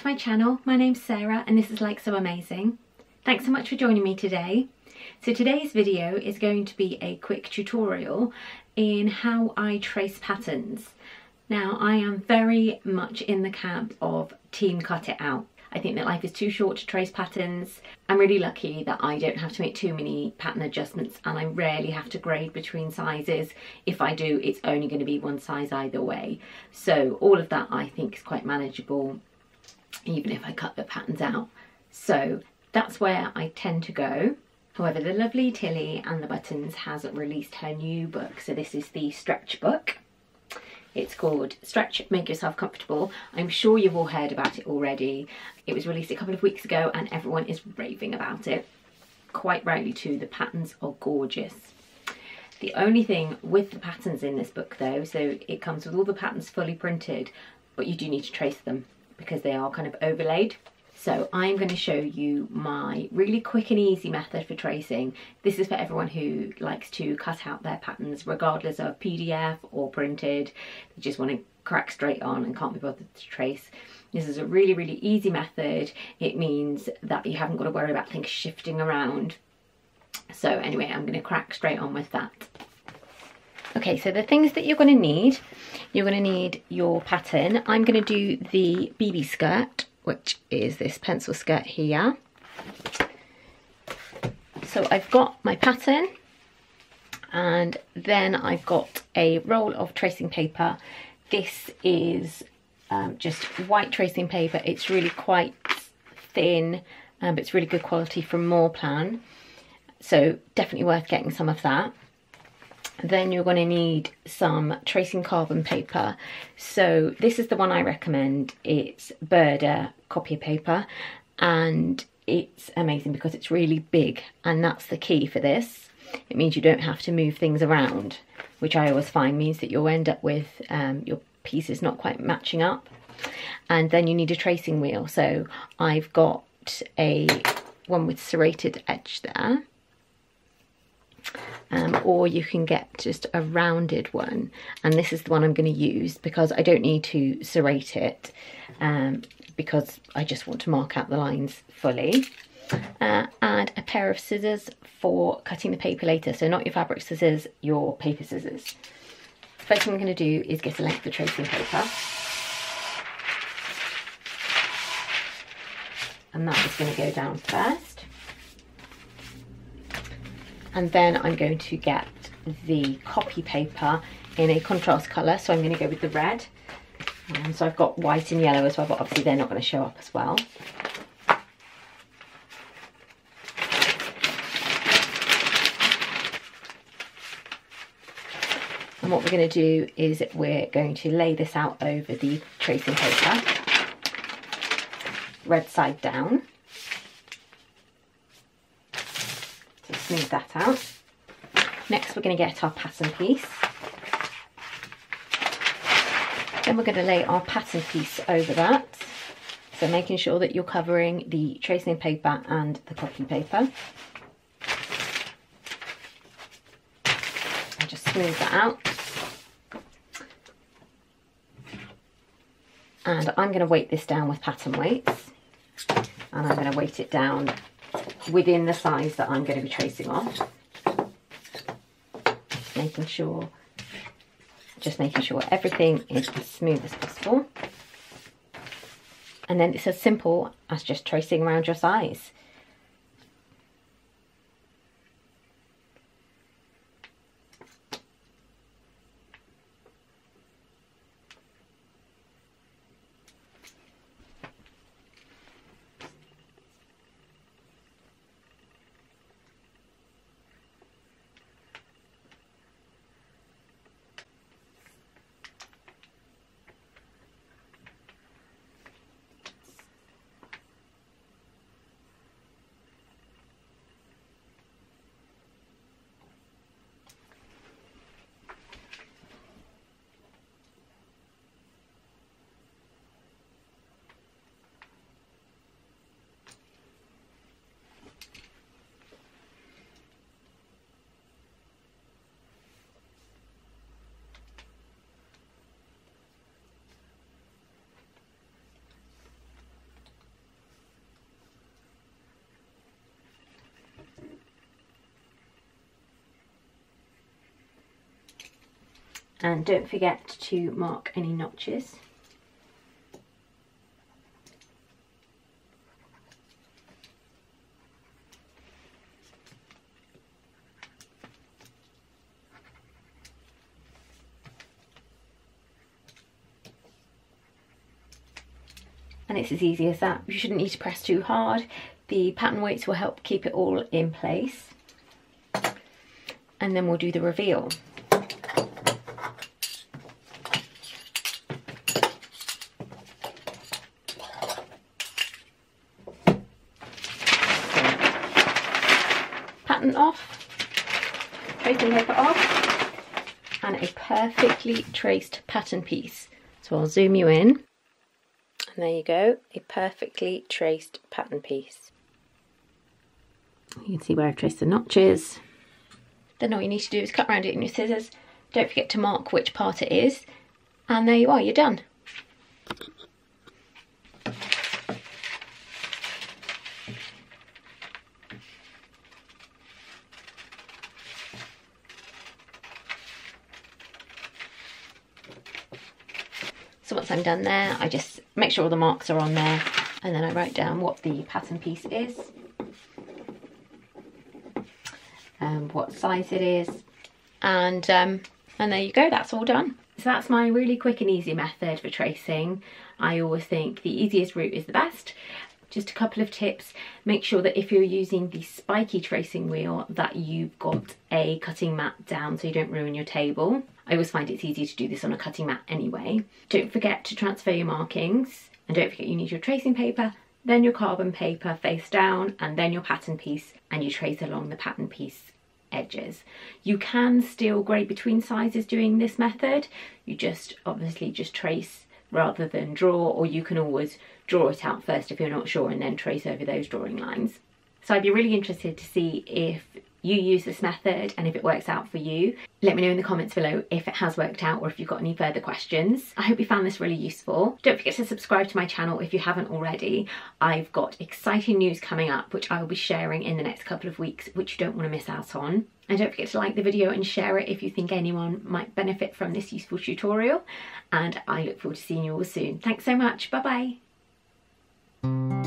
to my channel. My name's Sarah and this is Like So Amazing. Thanks so much for joining me today. So today's video is going to be a quick tutorial in how I trace patterns. Now I am very much in the camp of team cut it out. I think that life is too short to trace patterns. I'm really lucky that I don't have to make too many pattern adjustments and I rarely have to grade between sizes. If I do, it's only going to be one size either way. So all of that I think is quite manageable, even if I cut the patterns out. So that's where I tend to go. However, the lovely Tilly and the Buttons has released her new book. So this is the stretch book. It's called Stretch, Make Yourself Comfortable. I'm sure you've all heard about it already. It was released a couple of weeks ago and everyone is raving about it. Quite rightly too, the patterns are gorgeous. The only thing with the patterns in this book though, so it comes with all the patterns fully printed, but you do need to trace them because they are kind of overlaid. So I'm going to show you my really quick and easy method for tracing. This is for everyone who likes to cut out their patterns regardless of PDF or printed. They just want to crack straight on and can't be bothered to trace. This is a really, really easy method. It means that you haven't got to worry about things shifting around. So anyway, I'm going to crack straight on with that. Okay, so the things that you're going to need your pattern. I'm going to do the BB skirt, which is this pencil skirt here. So I've got my pattern and then I've got a roll of tracing paper. This is just white tracing paper. It's really quite thin, but it's really good quality from Moreplan. So definitely worth getting some of that. Then you're going to need some tracing carbon paper. So this is the one I recommend. It's Burda copy paper and it's amazing because it's really big, and that's the key for this. It means you don't have to move things around, which I always find means that you'll end up with your pieces not quite matching up. And then you need a tracing wheel. So I've got one with serrated edge there. Or you can get just a rounded one, and this is the one I'm going to use because I don't need to serrate it because I just want to mark out the lines fully. And a pair of scissors for cutting the paper later, so not your fabric scissors, your paper scissors. First thing I'm going to do is get a length of tracing paper, and that is going to go down first. And then I'm going to get the copy paper in a contrast colour, so I'm going to go with the red. So I've got white and yellow as well, but obviously they're not going to show up as well. And what we're going to do is we're going to lay this out over the tracing paper, red side down. Smooth that out. Next we're going to get our pattern piece. Then we're going to lay our pattern piece over that. So making sure that you're covering the tracing paper and the copy paper. And just smooth that out. And I'm going to weight this down with pattern weights. And I'm going to weight it down within the size that I'm going to be tracing on. Just making sure everything is as smooth as possible. And then it's as simple as just tracing around your size. And don't forget to mark any notches. And it's as easy as that. You shouldn't need to press too hard. The pattern weights will help keep it all in place. And then we'll do the reveal. Pattern off, tracing paper off, and a perfectly traced pattern piece. So I'll zoom you in. And there you go, a perfectly traced pattern piece. You can see where I've traced the notches. Then all you need to do is cut around it in your scissors. Don't forget to mark which part it is. And there you are, you're done. So once I'm done there, I just make sure all the marks are on there, and then I write down what the pattern piece is, what size it is, and there you go, that's all done. So that's my really quick and easy method for tracing. I always think the easiest route is the best. Just a couple of tips: make sure that if you're using the spiky tracing wheel that you've got a cutting mat down so you don't ruin your table. I always find it's easier to do this on a cutting mat anyway. Don't forget to transfer your markings, and don't forget you need your tracing paper, then your carbon paper face down, and then your pattern piece, and you trace along the pattern piece edges. You can still grade between sizes doing this method. You just obviously just trace rather than draw, or you can always draw it out first if you're not sure and then trace over those drawing lines. So I'd be really interested to see if you use this method and if it works out for you. Let me know in the comments below if it has worked out or if you've got any further questions. I hope you found this really useful. Don't forget to subscribe to my channel if you haven't already. I've got exciting news coming up which I will be sharing in the next couple of weeks, which you don't want to miss out on. And don't forget to like the video and share it if you think anyone might benefit from this useful tutorial. And I look forward to seeing you all soon. Thanks so much. Bye bye.